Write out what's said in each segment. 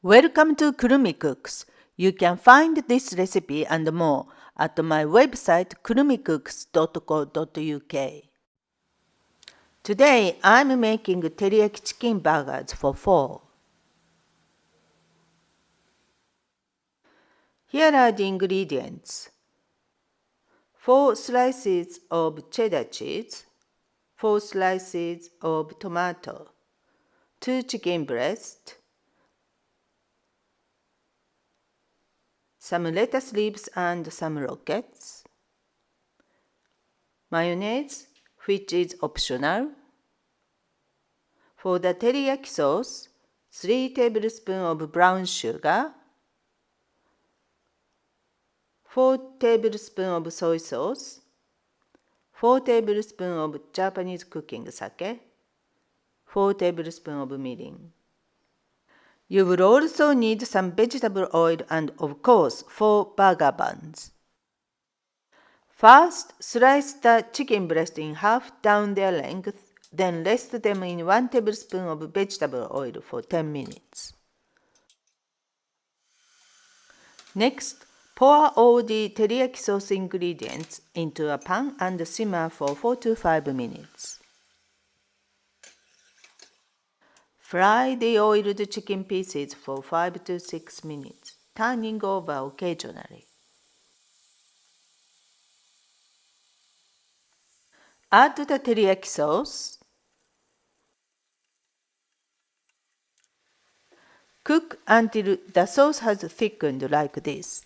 Welcome to Kurumicooks. You can find this recipe and more at my website kurumicooks.co.uk. Today I'm making teriyaki chicken burgers for 4. Here are the ingredients. 4 slices of cheddar cheese, 4 slices of tomato, 2 chicken breasts, some lettuce leaves and some rockets, mayonnaise, which is optional. For the teriyaki sauce, 3 tablespoons of brown sugar, 4 tablespoons of soy sauce, 4 tablespoons of Japanese cooking sake, 4 tablespoons of mirin. You will also need some vegetable oil and, of course, 4 burger buns. First, slice the chicken breast in half down their length, then rest them in 1 tablespoon of vegetable oil for 10 minutes. Next, pour all the teriyaki sauce ingredients into a pan and simmer for 4 to 5 minutes. Fry the oiled chicken pieces for 5 to 6 minutes, turning over occasionally. Add the teriyaki sauce. Cook until the sauce has thickened like this.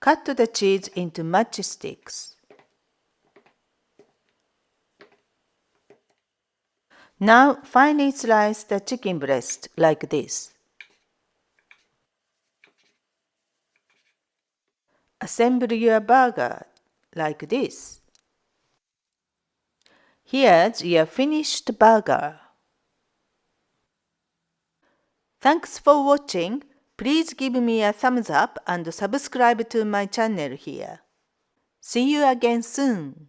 Cut the cheese into matchsticks. Now finely slice the chicken breast like this. Assemble your burger like this. Here's your finished burger. Thanks for watching. Please give me a thumbs up and subscribe to my channel here. See you again soon.